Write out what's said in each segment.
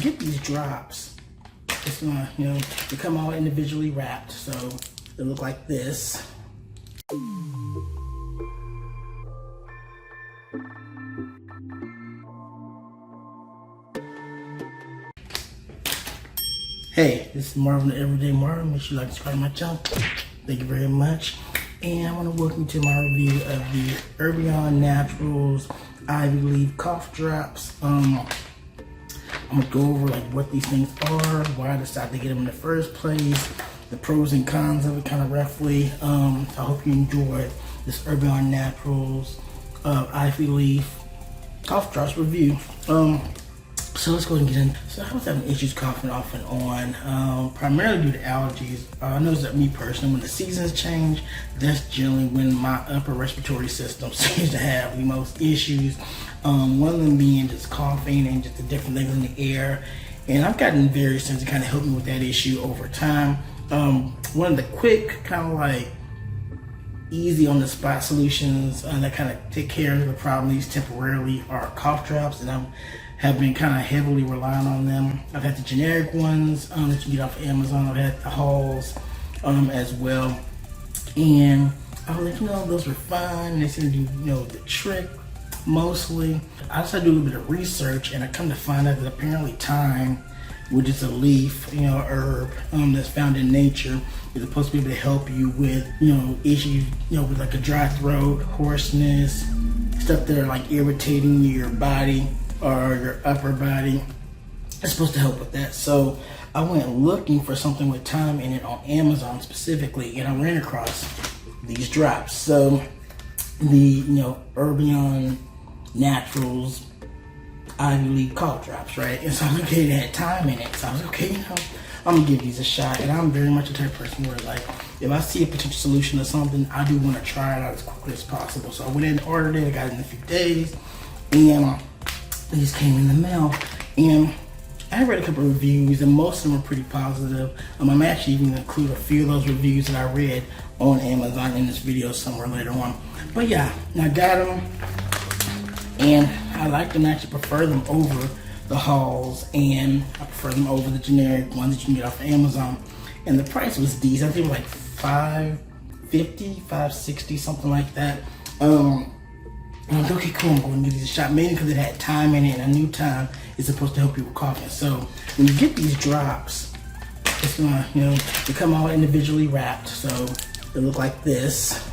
get these drops, it's gonna, they come all individually wrapped, so they look like this. Hey, this is Marvin, the Everyday Marvin. Make sure you like and subscribe to my channel. Thank you very much. And I want to welcome you to my review of the Herbion Naturals Ivy Leaf Cough Drops. I'm gonna go over like what these things are, why I decided to get them in the first place, the pros and cons of it kind of roughly. I hope you enjoyed this Herbion Naturals Ivy Leaf Cough Drops review. So let's go ahead and get in. So I was having issues coughing off and on, primarily due to allergies. I noticed that me personally, when the seasons change, that's generally when my upper respiratory system seems to have the most issues. One of them being just coughing and just the different things in the air. And I've gotten various things to kind of help me with that issue over time. One of the quick, kind of like easy on the spot solutions that kind of take care of the problem, at least temporarily, are cough drops, and have been kind of heavily relying on them. I've had the generic ones that you get off of Amazon. I've had the Halls as well, and I was like, those were fine. They seem to do, the trick mostly. I decided to do a little bit of research, and I come to find out that apparently thyme, which is a leaf, herb that's found in nature, is supposed to be able to help you with, issues, with like a dry throat, hoarseness, stuff that are like irritating your body or your upper body. It's supposed to help with that. So I went looking for something with thyme in it on Amazon specifically, and I ran across these drops. So the, Herbion Naturals Ivy Leaf Cough Drops, right? And so I looked at it, it had thyme in it. So I was okay, I'm gonna give these a shot. And I'm very much a type of person where, like, if I see a potential solution to something, I do want to try it out as quickly as possible. So I went in and ordered it. I got it in a few days, and these came in the mail. And I read a couple of reviews, and most of them were pretty positive. I'm actually even gonna include a few of those reviews that I read on Amazon in this video somewhere later on. But yeah, I got them, and I like them. I actually prefer them over the Halls, and I prefer them over the generic ones that you can get off of Amazon. And the price was decent. I think it was like $5.50, $5.60, something like that. And I was like, okay, cool, I'm going to give these a shot, mainly because it had thyme in it, and I knew thyme is supposed to help you with coughing. So when you get these drops, it's gonna, they come all individually wrapped, so they look like this.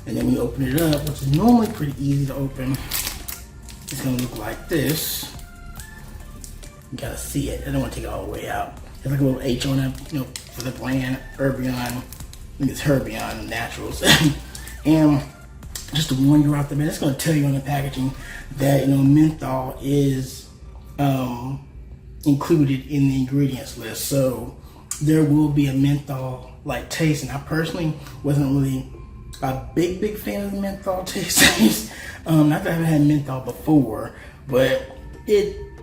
And then when you open it up, which is normally pretty easy to open, it's gonna look like this. You gotta see it. I don't want to take it all the way out. There's like a little H on it, for the brand Herbion. I think it's Herbion Naturals. And just to warn you out there, man, it's gonna tell you on the packaging that menthol is included in the ingredients list. So there will be a menthol like taste, and I personally wasn't really a big fan of the menthol taste. Not that I haven't had menthol before, but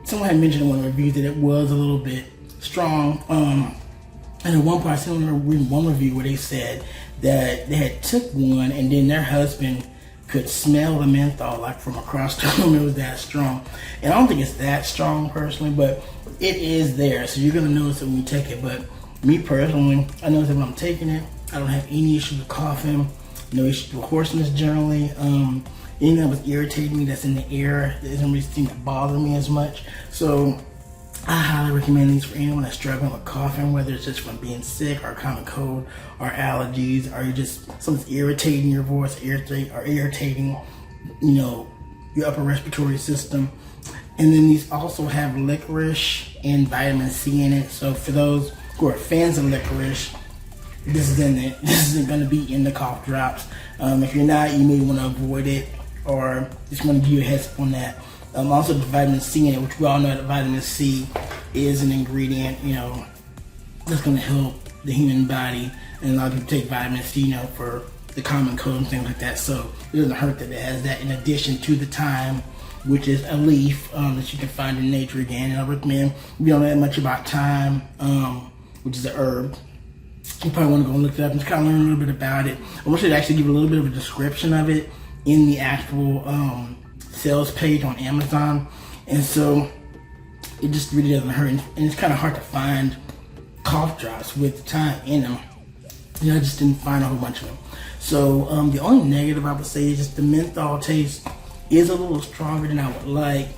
someone had mentioned in one of the reviews that it was a little bit strong. And at one point I seen one review where they said that they had took one, and then their husband could smell the menthol like from across the room. It was that strong. And I don't think it's that strong personally, but it is there. So you're gonna notice it when you take it. But me personally, I notice that when I'm taking it, I don't have any issues with coughing, no issues with hoarseness generally. Anything that was irritating me that's in the air, it doesn't really seem to bother me as much. So I highly recommend these for anyone that's struggling with coughing, whether it's just from being sick or common cold or allergies, or you just something's irritating your voice, irritating, your upper respiratory system. And then these also have licorice and vitamin C in it. So for those who are fans of licorice, this is in it. This isn't going to be in the cough drops. If you're not, you may want to avoid it, or just want to give you a heads up on that. Also, the vitamin C in it, which we all know that vitamin C is an ingredient, that's going to help the human body. And a lot of people take vitamin C, for the common cold and things like that. So it doesn't hurt that it has that in addition to the thyme, which is a leaf that you can find in nature again. And I recommend, if you don't know that much about thyme, which is an herb, you probably want to go look it up and just kind of learn a little bit about it. I want you to actually give a little bit of a description of it in the actual sales page on Amazon. And so it just really doesn't hurt, and it's kind of hard to find cough drops with thyme in them. I just didn't find a whole bunch of them. So the only negative I would say is just the menthol taste is a little stronger than I would like,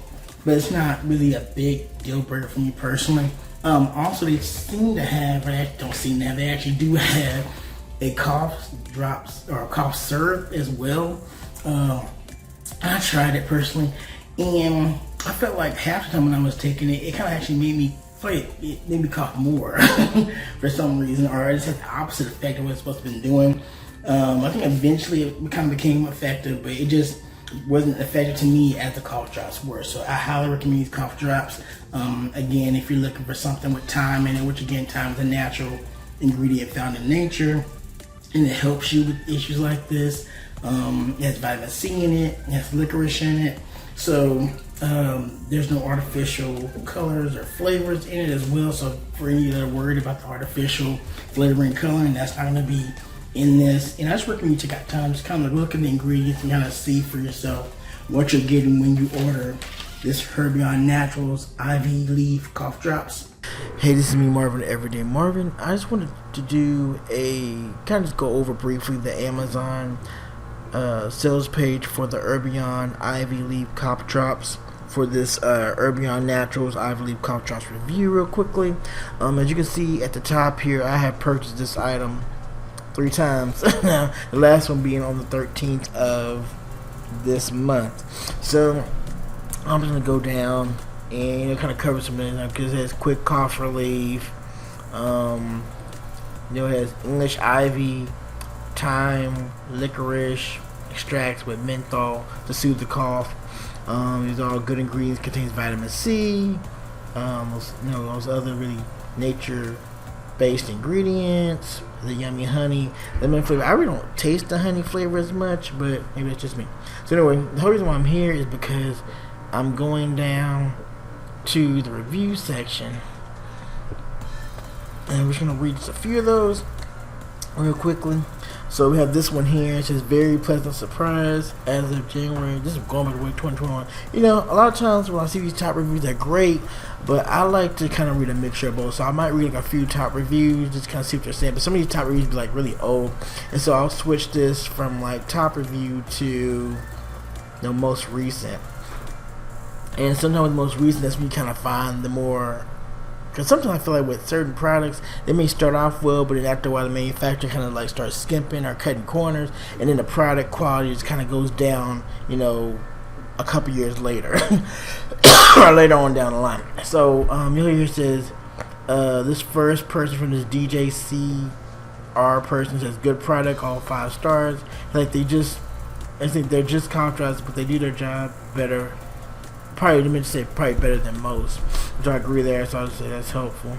but it's not really a big deal breaker for me personally. Also, they seem to have, they don't seem to have, they actually do have a cough drops or a cough syrup as well. I tried it personally, and I felt like half the time when I was taking it, it kind of actually made me it made me cough more for some reason, or I just had the opposite effect of what it's supposed to be doing. I think eventually it kind of became effective, but it just wasn't effective to me as the cough drops were. So I highly recommend these cough drops. Again, if you're looking for something with thyme in it, which again, thyme is a natural ingredient found in nature, and it helps you with issues like this. It has vitamin C in it, it has licorice in it. So there's no artificial colors or flavors in it as well. So for any that are worried about the artificial flavoring coloring, that's not going to be in this. And I just recommend you take out time, just kind of look at the ingredients and kind of see for yourself what you're getting when you order this Herbion Naturals IV Leaf Cough Drops. Hey, this is me, Marvin, Everyday Marvin. I just wanted to do kind of just go over briefly the Amazon sales page for the Herbion IV Leaf Cough Drops, for this Herbion Naturals IV Leaf Cough Drops review real quickly. As you can see at the top here, I have purchased this item 3 times now, the last one being on the 13th of this month. So I'm just gonna go down and kind of cover some of it because it has quick cough relief. It has English ivy, thyme, licorice extracts with menthol to soothe the cough. These are all good ingredients. Contains vitamin C. Those other really nature-based ingredients. The yummy honey, lemon flavor. I really don't taste the honey flavor as much, but maybe it's just me. So anyway, the whole reason why I'm here is because I'm going down to the review section, and we're just gonna read just a few of those real quickly. So we have this one here. It says, very pleasant surprise as of January. This is going back to 2021. A lot of times when I see these top reviews, they're great, but I like to kind of read a mixture of both. So I might read like a few top reviews, just kind of see what they're saying. But some of these top reviews be like really old, and so I'll switch this from like top review to most recent. And sometimes the most recent, that's when you kind of find the more. Because sometimes I feel like with certain products, they may start off well, but then after a while the manufacturer kind of like starts skimping or cutting corners, and then the product quality just kind of goes down, a couple years later, or later on down the line. So here says, this first person from this DJCR person says, good product, all 5 stars. Like I think they're just contracts, but they do their job better. Probably better than most, which I agree there, so I would say that's helpful.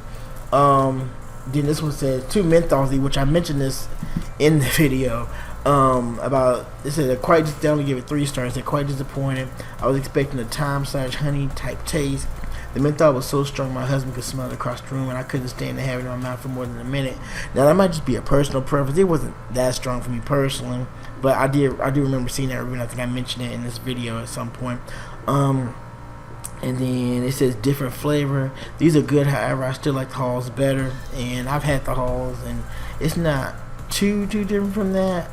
Then this one says 2 menthols, which I mentioned this in the video. It said they only give it 3 stars. They're quite disappointed. I was expecting a thyme/honey type taste. The menthol was so strong my husband could smell it across the room, and I couldn't stand to have it in my mouth for more than a minute. Now that might just be a personal preference. It wasn't that strong for me personally, but I do remember seeing that review, and I think I mentioned it in this video at some point. And then it says different flavor. These are good, however, I still like the Halls better. And I've had the Halls, and it's not too different from that.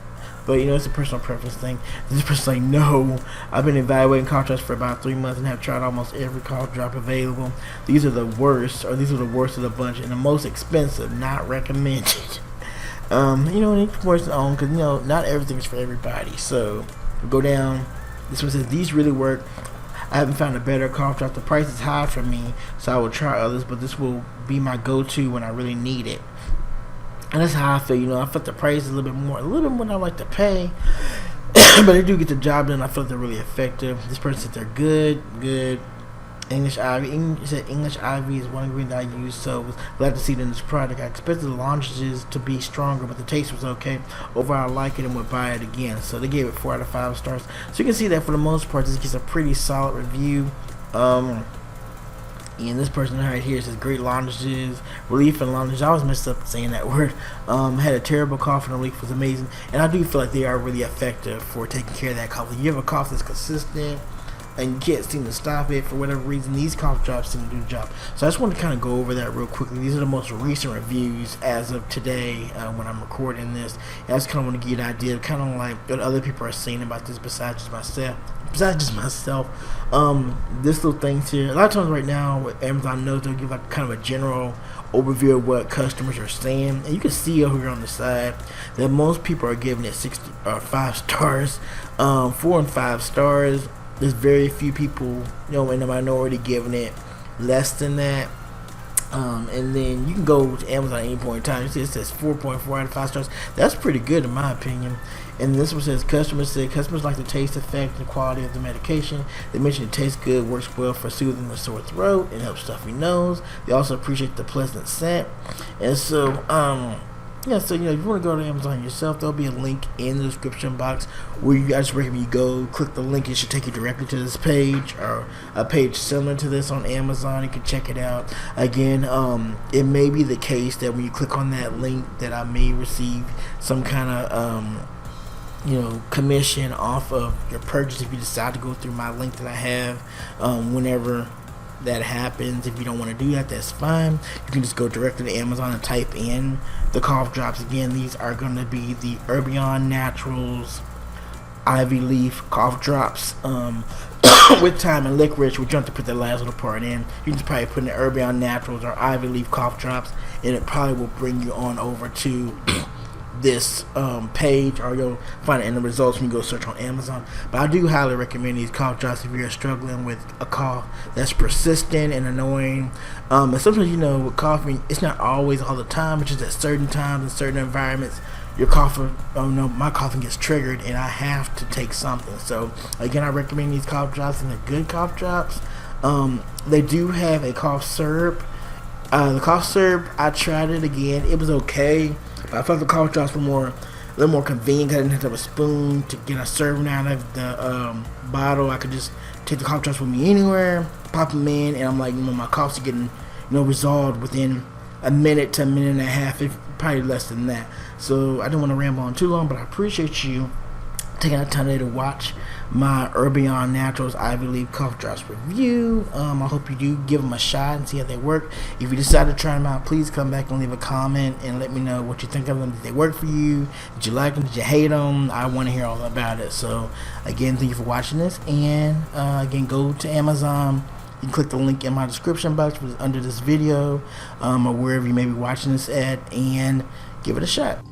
But it's a personal preference thing. This person's like, no, I've been evaluating cough drops for about 3 months and have tried almost every cough drop available. These are the worst, or these are the worst of the bunch, and the most expensive, not recommended. Each person's own, because not everything is for everybody. So go down. This one says, these really work. I haven't found a better cough drop. The price is high for me, so I will try others, but this will be my go-to when I really need it. And that's how I feel. I feel the price is a little bit more than I like to pay, but they do get the job done. I feel like they're really effective. This person said they're good. English ivy. English ivy is one ingredient I use, so was glad to see it in this product. I expected the launches to be stronger, but the taste was okay. Overall, I like it and would buy it again. So they gave it 4 out of 5 stars. So you can see that for the most part, this gets a pretty solid review. And this person right here says great launches, relief and launches. I always messed up saying that word. Had a terrible cough and relief, was amazing. And I do feel like they are really effective for taking care of that cough. If you have a cough that's consistent, and you can't seem to stop it for whatever reason, these cough drops seem to do the job. So I just want to kind of go over that real quickly. These are the most recent reviews as of today when I'm recording this. I just kind of want to give you an idea of kind of like what other people are saying about this besides just myself. This little things here, a lot of times right now with Amazon Notes, they'll give like kind of a general overview of what customers are saying, and you can see over here on the side that most people are giving it 5 stars, 4 and 5 stars. There's very few people, in the minority giving it less than that. And then you can go to Amazon at any point in time. You see it says 4.4 out of 5 stars. That's pretty good in my opinion. And this one says customers like the taste, effect, and quality of the medication. They mention it tastes good, works well for soothing the sore throat, and helps stuffy nose. They also appreciate the pleasant scent. And so, if you want to go to Amazon yourself, there'll be a link in the description box where I just recommend you go click the link. It should take you directly to this page or a page similar to this on Amazon. You can check it out. Again, it may be the case that when you click on that link that I may receive some kind of commission off of your purchase if you decide to go through my link that I have. Whenever that happens, if you don't want to do that, that's fine. You can just go directly to Amazon and type in the cough drops. Again, these are going to be the Herbion Naturals Ivy Leaf cough drops with Thyme Licorice. We have to put the last little part in. You can just probably put in the Herbion Naturals or Ivy Leaf cough drops, and it probably will bring you on over to this page, or you'll find it in the results when you go search on Amazon. But I do highly recommend these cough drops if you're struggling with a cough that's persistent and annoying. And sometimes, with coughing, it's not always all the time. It's just at certain times in certain environments, your coughing, my coughing gets triggered, and I have to take something. So again, I recommend these cough drops, and they're good cough drops. They do have a cough syrup. The cough syrup, I tried it again. It was okay. I felt the cough drops were a little more convenient. I didn't have to have a spoon to get a serving out of the bottle. I could just take the cough drops with me anywhere, pop them in, and I'm like, my coughs are getting, resolved within a minute to a minute and a half, if probably less than that. So I didn't want to ramble on too long, but I appreciate you taking the time today to watch my Herbion Naturals Ivy Leaf cough drops review. I hope you do give them a shot and see how they work. If you decide to try them out, please come back and leave a comment and let me know what you think of them. Did they work for you? Did you like them? Did you hate them? I want to hear all about it. So again, thank you for watching this, and again, go to Amazon. You can click the link in my description box under this video, or wherever you may be watching this at, and give it a shot.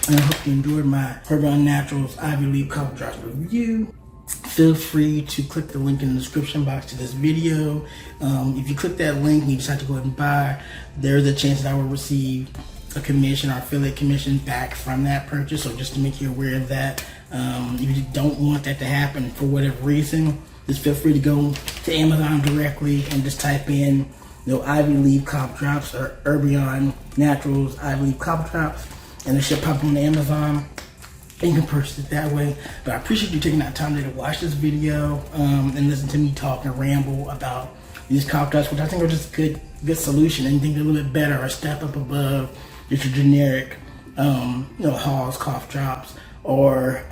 And I hope you enjoyed my Herbion Naturals Ivy Leaf cough drops review. Feel free to click the link in the description box to this video. If you click that link and you decide to go ahead and buy, there's a chance that I will receive a commission or affiliate commission back from that purchase. So just to make you aware of that, if you don't want that to happen for whatever reason, just feel free to go to Amazon directly and just type in Ivy Leaf cough drops or Herbion Naturals Ivy Leaf cough drops, and it should pop on Amazon, and you can purchase it that way. But I appreciate you taking that time today to watch this video and listen to me talk and ramble about these cough drops, which I think are just a good solution. And you think they're a little bit better or a step up above just your generic Hall's cough drops or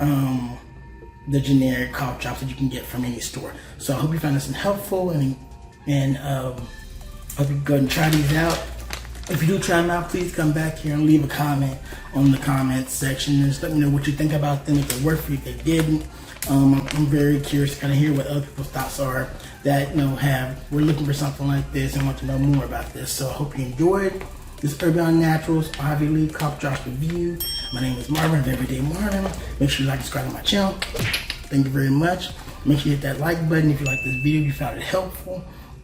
the generic cough drops that you can get from any store. So I hope you found this helpful, and hope you go and try these out. If you do try them out, please come back here and leave a comment on the comments section and just let me know what you think about them, if they worked for you, if they didn't. I'm very curious to kind of hear what other people's thoughts are that we're looking for something like this and want to know more about this. So I hope you enjoyed this Herbion Naturals Ivy Leaf cough drops review. My name is Marvin of Everyday Marvin. Make sure you like and subscribe to my channel. Thank you very much. Make sure you hit that like button if you like this video, if you found it helpful.